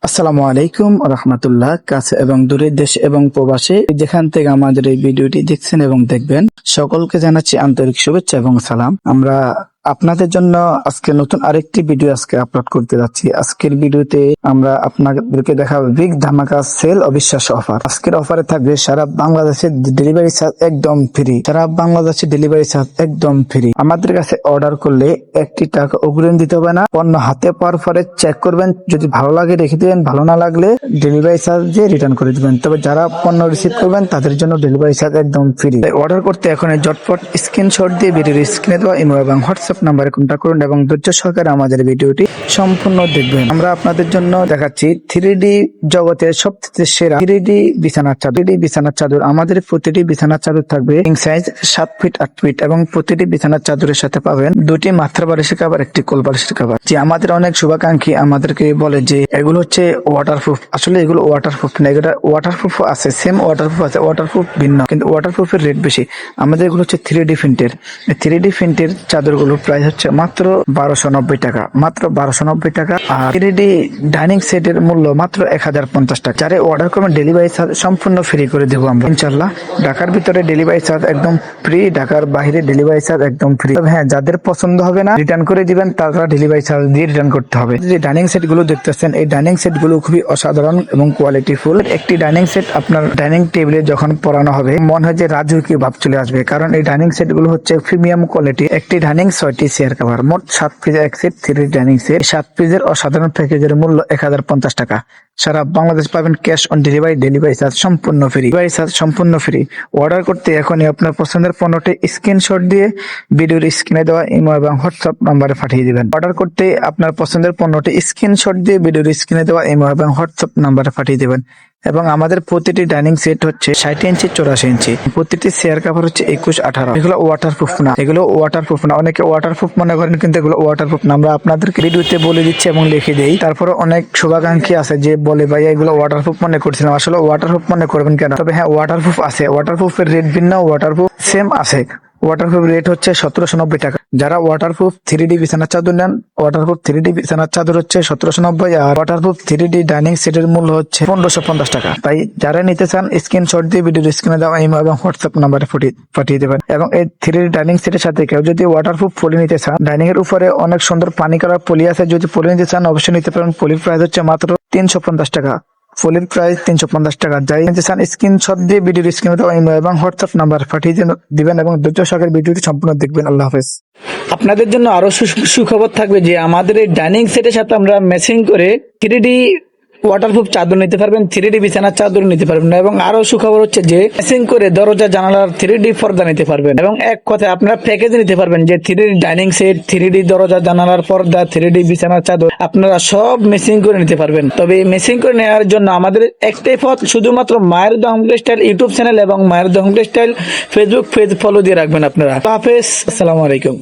আসসালামু আলাইকুম রহমতুল্লাহ। কাছে এবং দূরে, দেশ এবং প্রবাসে যেখান থেকে আমাদের এই ভিডিওটি দেখছেন এবং দেখবেন, সকলকে জানাচ্ছি আন্তরিক শুভেচ্ছা এবং সালাম। আমরা আপনাদের জন্য আজকে নতুন আরেকটি ভিডিও আপলোড করতে যাচ্ছি। আজকের ভিডিওতে আমরা আপনাদেরকে দেখাবো বিগ ধামাকা সেল অবিশ্বাস্য অফার। আজকের অফারে থাকবে সারা বাংলাদেশের ডেলিভারি চার্জ একদম ফ্রি। সারা বাংলাদেশের ডেলিভারি চার্জ একদম ফ্রি। আমাদের কাছে অর্ডার করলে 1 টাকা অগ্রিম দিতে হবে না। পণ্য হাতে পাওয়ার পরে চেক করবেন, যদি ভালো লাগে রেখে দিবেন, ভালো না লাগলে ডেলিভারি চার্জ দিয়ে রিটার্ন করে দিবেন। তবে যারা পণ্য রিসিভ করবেন তাদের জন্য ডেলিভারি চার্জ একদম ফ্রি। অর্ডার করতে এখন ঝটপট স্ক্রিনশট দিয়ে ভিডিওর স্ক্রিনে দেওয়া ইমো এবং হোয়াটসঅ্যাপ নাম্বারে কন্ট্যাক্ট করুন এবং ধৈর্য সহকারে আমাদের ভিডিওটি সম্পূর্ণ দেখবেন। আমরা আপনাদের জন্য দেখাচ্ছি 3D জগতের সবচেয়ে সেরা 3D বিছানার চাদর। 3D বিছানার চাদর, আমাদের প্রতিটি বিছানার চাদর থাকবে কিং সাইজ 7 ফিট 8 ফিট এবং প্রতিটি বিছানার চাদরের সাথে পাবেন 2টি মাথা বালিশের কভার, 1টি কোল বালিশের কভার। যে আমাদের অনেক শুভাকাঙ্ক্ষী আমাদেরকে বলে যে এগুলো হচ্ছে ওয়াটারপ্রুফ। আসলে এগুলো ওয়াটারপ্রুফ না, এগুলো ওয়াটারপ্রুফ আছে, সেম ওয়াটারপ্রুফ আছে, ওয়াটারপ্রুফ ভিন্ন, কিন্তু ওয়াটারপ্রুফের রেট বেশি। আমাদের এগুলো হচ্ছে 3D প্রিন্টের। 3D প্রিন্টের চাদরগুলোর প্রাইস হচ্ছে মাত্র 1290 টাকা, মাত্র 1290 টাকা। আর 3D ডাইনিং সেটের মূল্য মাত্র 1050 টাকা। যারা অর্ডার করবেন ডেলিভারি চার্জ সম্পূর্ণ ফ্রি করে দেবো আমরা ইনশাল্লাহ। ঢাকার ভিতরে ডেলিভারি চার্জ একদম ফ্রি, ঢাকার বাইরে ডেলিভারি চার্জ একদম ফ্রি। তবে হ্যাঁ, যাদের পছন্দ হবে না রিটার্ন করে দিবেন, তারা ডেলিভারি চার্জ দিয়ে রিটার্ন করতে হবে। যে ডাইনিং সেট গুলো দেখতেছেন, এই ডাইনিং সেট গুলো খুবই অসাধারণ এবং কোয়ালিটিফুল। একটি ডাইনিং সেট আপনার ডাইনিং টেবিলে যখন পরানো হবে মনে হয় যে রাজকীয় ভাব চলে আসবে, কারণ এই ডাইনিং সেট গুলো হচ্ছে প্রিমিয়াম কোয়ালিটি। একটি ডাইনিং 6টি চেয়ার কভার, মোট 7 পিসের এক সেট 3D ডাইনিং সেট। 7 পিসের অসাধারণ প্যাকেজের মূল্য 1050 টাকা। সারা বাংলাদেশ পাবেন cash on delivery, delivery charge সম্পূর্ণ ফ্রি, ডেলিভারি চার্জ সম্পূর্ণ ফ্রি। অর্ডার করতে এখনই আপনার পছন্দের পণ্যটি স্ক্রিনশট দিয়ে ভিডিওর স্ক্রিনে দেওয়া ইমো এবং হোয়াটসঅ্যাপ নম্বরে পাঠিয়ে দিবেন। অর্ডার করতে আপনার পছন্দের পণ্যটি স্ক্রিনশট দিয়ে ভিডিওর স্ক্রিনে দেওয়া ইমো এবং হোয়াটসঅ্যাপ নম্বরে পাঠিয়ে দিবেন। এবং আমাদের প্রতিটি ডাইনিং সেট হচ্ছে 60 ইঞ্চি 84 ইঞ্চি। প্রতিটি চেয়ার কভার হচ্ছে 21 18। এগুলো ওয়াটারপ্রুফ না, এগুলো ওয়াটারপ্রুফ না। অনেকে ওয়াটারপ্রুফ মনে করেন, কিন্তু এগুলো ওয়াটারপ্রুফ না। আমরা আপনাদেরকে ভিডিওতে বলে দিচ্ছি এবং লিখে দেই। তারপরে অনেক শুভাকাঙ্ক্ষী আছে যে বলে ভাই এগুলো ওয়াটারপ্রুফ মনে করছিলাম। আসলে ওয়াটারপ্রুফ মনে করবেন কেন? তবে হ্যাঁ, ওয়াটারপ্রুফ আছে, ওয়াটারপ্রুফের রেট ভিন্ন, ওয়াটারপ্রুফ সেম আছে। ওয়াটারপ্রুফ রেট হচ্ছে 1790 টাকা। যারা ওয়াটারপ্রুফ 3D বিছানার চাদর নেন, ওয়াটারপ্রুফ 3D বিছানার চাদর হচ্ছে 1790, আর ওয়াটারপ্রুফ 3D ডাইনিং সেটের মূল্য হচ্ছে 1550 টাকা। তাই যারা নিতে চান স্ক্রিনশট দিয়ে ভিডিওর স্ক্রিনে দেওয়া ইমো এবং হোয়াটসঅ্যাপ নাম্বারে পাঠিয়ে দেবেন। এবং এই 3D ডাইনিং সেটের সাথে কেউ যদি ওয়াটারপ্রুফ পলি নিতে চান, ডাইনিং এর উপরে অনেক সুন্দর পানি কালার পলি আছে, যদি পলি নিতে চান অবশ্যই নিতে পারেন। পলির প্রাইস হচ্ছে মাত্র 350 টাকা। ফুলের প্রাইস 350 টাকা। যাই নিতে চান স্ক্রিনশট দিয়ে ভিডিওর স্ক্রিনে দেওয়া ইমো এবং হোয়াটসঅ্যাপ নাম্বার পাঠিয়ে দিবেন এবং ধৈর্য সহকারে ভিডিওটি সম্পূর্ণ দেখবেন। আল্লাহ হাফেজ। আপনাদের জন্য আরো সুখবর থাকবে যে আমাদের এই ডাইনিং সেটের সাথে আমরা ম্যাচিং করে 3D ওয়াটারপ্রুফ চাদর নিতে পারবেন, 3D বিছানার চাদর নিতে পারবেন। এবং আরো সুখবর হচ্ছে যে ম্যাচিং করে দরজা জানালার 3D পর্দা নিতে পারবেন। এবং এক কথায় আপনারা প্যাকেজ নিতে পারবেন, যে 3D ডাইনিং সেট, 3D দরজা জানালার পর্দা, 3D বিছানার চাদর আপনারা সব ম্যাচিং করে নিতে পারবেন। তবে এই ম্যাচিং করে নেওয়ার জন্য আমাদের একটাই পথ, শুধুমাত্র মায়ের দোয়া হোম স্টাইল ইউটিউব চ্যানেল এবং মায়ের দোয়া home style Facebook page follow দিয়ে রাখবেন আপনারা। হাফেজ, আসসালামু আলাইকুম।